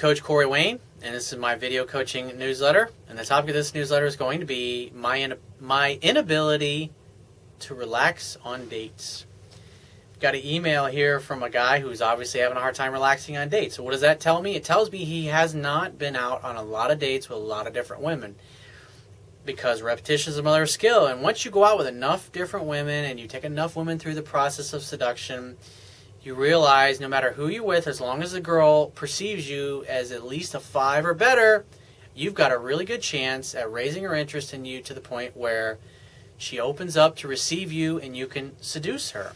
Coach Corey Wayne, and this is my video coaching newsletter. And the topic of this newsletter is going to be my inability to relax on dates. Got an email here from a guy who's obviously having a hard time relaxing on dates. So what does that tell me? It tells me he has not been out on a lot of dates with a lot of different women, because repetition is the mother of skill. And once you go out with enough different women and you take enough women through the process of seduction, you realize no matter who you're with, as long as the girl perceives you as at least a 5 or better, you've got a really good chance at raising her interest in you to the point where she opens up to receive you and you can seduce her.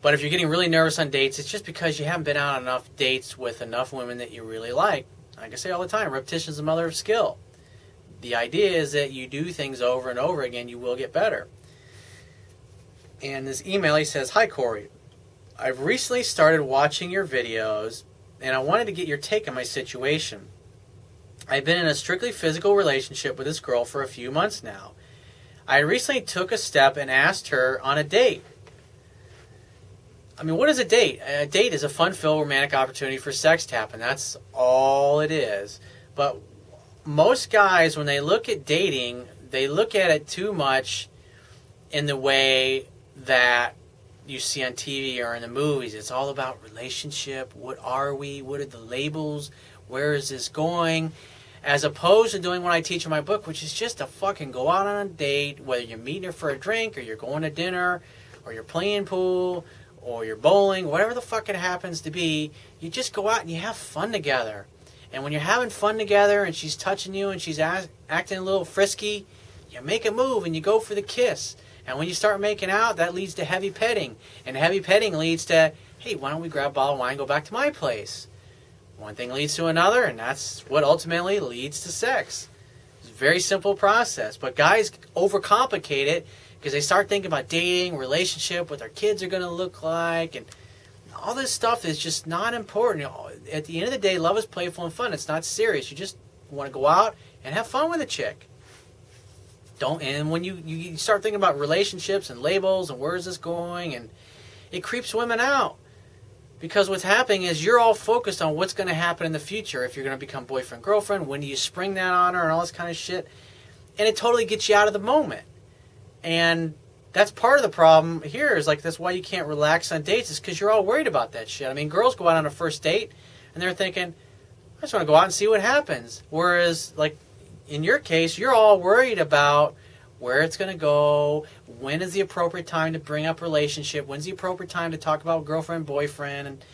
But if you're getting really nervous on dates, it's just because you haven't been out on enough dates with enough women that you really like. Like I say all the time, repetition is the mother of skill. The idea is that you do things over and over again, you will get better. And this email, he says, "Hi Corey, I've recently started watching your videos and I wanted to get your take on my situation. I've been in a strictly physical relationship with this girl for a few months now. I recently took a step and asked her on a date." I mean, what is a date? A date is a fun-filled romantic opportunity for sex tap, and that's all it is. But most guys, when they look at dating, they look at it too much in the way that you see on TV or in the movies. It's all about relationship. What are we? What are the labels? Where is this going? As opposed to doing what I teach in my book, which is just to fucking go out on a date, whether you're meeting her for a drink or you're going to dinner or you're playing pool or you're bowling, whatever the fuck it happens to be, you just go out and you have fun together. And when you're having fun together and she's touching you and she's acting a little frisky, you make a move and you go for the kiss. And when you start making out, that leads to heavy petting. And heavy petting leads to, hey, why don't we grab a bottle of wine and go back to my place? One thing leads to another, and that's what ultimately leads to sex. It's a very simple process. But guys overcomplicate it because they start thinking about dating, relationship, what their kids are going to look like, and all this stuff is just not important. At the end of the day, love is playful and fun. It's not serious. You just want to go out and have fun with a chick. And when you start thinking about relationships and labels and where is this going, and it creeps women out. Because what's happening is you're all focused on what's going to happen in the future. If you're going to become boyfriend, girlfriend, when do you spring that on her and all this kind of shit. And it totally gets you out of the moment. And that's part of the problem here is like that's why you can't relax on dates is because you're all worried about that shit. I mean, girls go out on a first date and they're thinking, I just want to go out and see what happens. Whereas, like, in your case, you're all worried about where it's going to go, when is the appropriate time to bring up relationship, when's the appropriate time to talk about girlfriend, boyfriend, and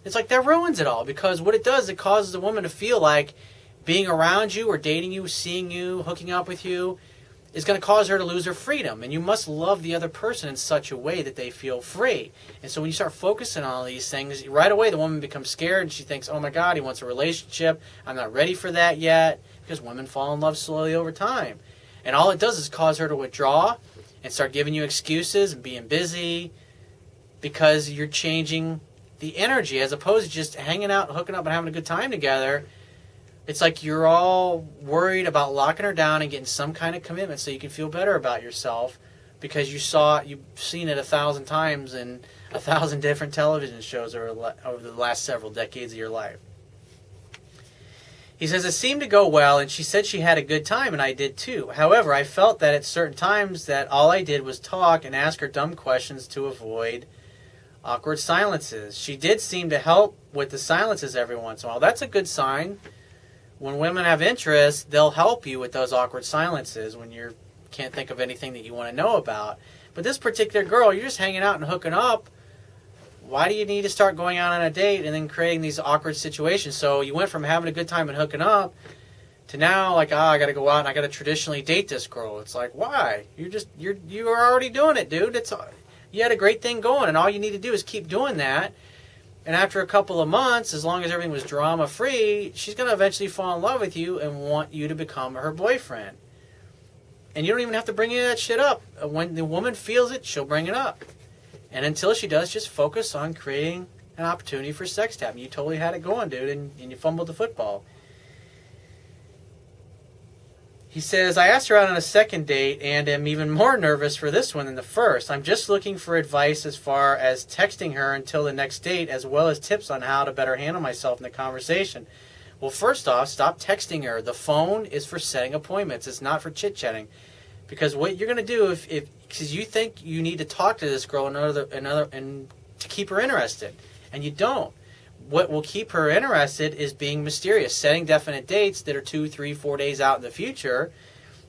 it's like that ruins it all because what it does, it causes a woman to feel like being around you or dating you, seeing you, hooking up with you is going to cause her to lose her freedom, and you must love the other person in such a way that they feel free. And so when you start focusing on all these things, right away the woman becomes scared and she thinks, oh my God, he wants a relationship, I'm not ready for that yet, because women fall in love slowly over time. And all it does is cause her to withdraw and start giving you excuses and being busy because you're changing the energy as opposed to just hanging out, hooking up, and having a good time together. It's like you're all worried about locking her down and getting some kind of commitment so you can feel better about yourself because you've seen it 1,000 times in 1,000 different television shows over the last several decades of your life. He says, it seemed to go well, and she said she had a good time, and I did too. However, I felt that at certain times that all I did was talk and ask her dumb questions to avoid awkward silences. She did seem to help with the silences every once in a while. That's a good sign. When women have interest, they'll help you with those awkward silences when you can't think of anything that you want to know about. But this particular girl, you're just hanging out and hooking up. Why do you need to start going out on a date and then creating these awkward situations? So you went from having a good time and hooking up to now like, I got to go out and I got to traditionally date this girl. It's like, why? You are already doing it, dude. You had a great thing going, and all you need to do is keep doing that. And after a couple of months, as long as everything was drama-free, she's going to eventually fall in love with you and want you to become her boyfriend. And you don't even have to bring any of that shit up. When the woman feels it, she'll bring it up. And until she does, just focus on creating an opportunity for sex tap. You totally had it going, dude, and you fumbled the football. He says, I asked her out on a second date and am even more nervous for this one than the first. I'm just looking for advice as far as texting her until the next date, as well as tips on how to better handle myself in the conversation. Well, first off, stop texting her. The phone is for setting appointments. It's not for chit-chatting. Because what you're going to do, because you think you need to talk to this girl and to keep her interested, and you don't. What will keep her interested is being mysterious, setting definite dates that are 2, 3, 4 days out in the future,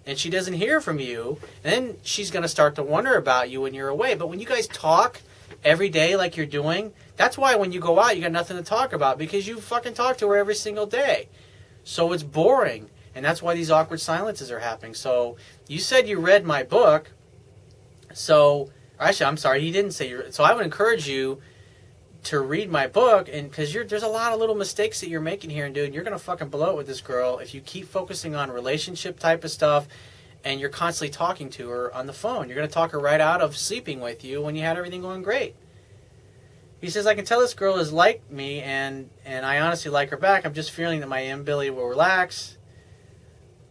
and she doesn't hear from you, and then she's going to start to wonder about you when you're away. But when you guys talk every day like you're doing, that's why when you go out, you got nothing to talk about, because you fucking talk to her every single day. So it's boring, and that's why these awkward silences are happening. So you said you read my book, so actually, I'm sorry, he didn't say so I would encourage you to read my book, and because there's a lot of little mistakes that you're making here, and dude, you're gonna fucking blow it with this girl if you keep focusing on relationship type of stuff, and you're constantly talking to her on the phone. You're gonna talk her right out of sleeping with you when you had everything going great. He says, I can tell this girl is like me, and I honestly like her back. I'm just feeling that my inability will relax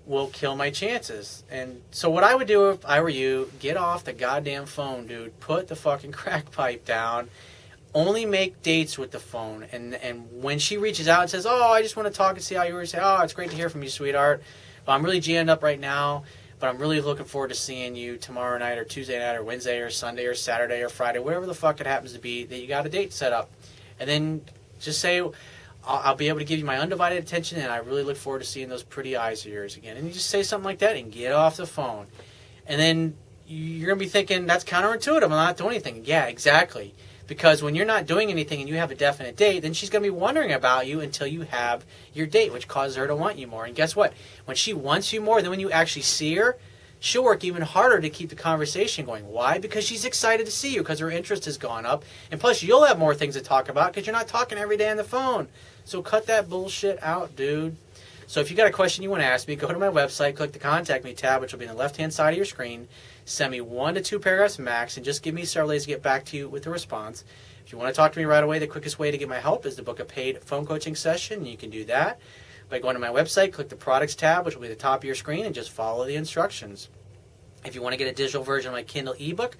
will kill my chances. And so what I would do if I were you, get off the goddamn phone, dude. Put the fucking crack pipe down. Only make dates with the phone. And when she reaches out and says, oh, I just want to talk and see how you were, say, oh, it's great to hear from you, sweetheart. But I'm really jammed up right now. But I'm really looking forward to seeing you tomorrow night or Tuesday night or Wednesday or Sunday or Saturday or Friday, whatever the fuck it happens to be, that you got a date set up. And then just say, I'll be able to give you my undivided attention, and I really look forward to seeing those pretty eyes of yours again. And you just say something like that and get off the phone. And then you're going to be thinking, that's counterintuitive. I'm not doing anything. Yeah, exactly. Because when you're not doing anything and you have a definite date, then she's going to be wondering about you until you have your date, which causes her to want you more. And guess what? When she wants you more, then when you actually see her, she'll work even harder to keep the conversation going. Why? Because she's excited to see you, because her interest has gone up. And plus, you'll have more things to talk about because you're not talking every day on the phone. So cut that bullshit out, dude. So if you got a question you want to ask me, go to my website, click the Contact Me tab, which will be on the left-hand side of your screen. Send me 1 to 2 paragraphs max, and just give me several days to get back to you with a response. If you want to talk to me right away, the quickest way to get my help is to book a paid phone coaching session. You can do that by going to my website, click the Products tab, which will be at the top of your screen, and just follow the instructions. If you want to get a digital version of my Kindle ebook,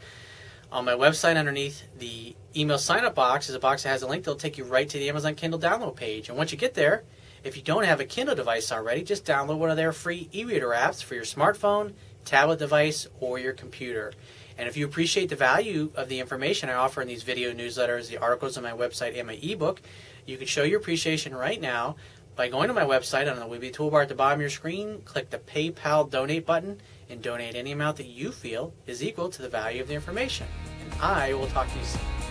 on my website underneath the email sign-up box is a box that has a link that will take you right to the Amazon Kindle download page. And once you get there, if you don't have a Kindle device already, just download one of their free e-reader apps for your smartphone, tablet device, or your computer. And if you appreciate the value of the information I offer in these video newsletters, the articles on my website, and my ebook, you can show your appreciation right now by going to my website on the Wiby toolbar at the bottom of your screen, click the PayPal donate button, and donate any amount that you feel is equal to the value of the information. And I will talk to you soon.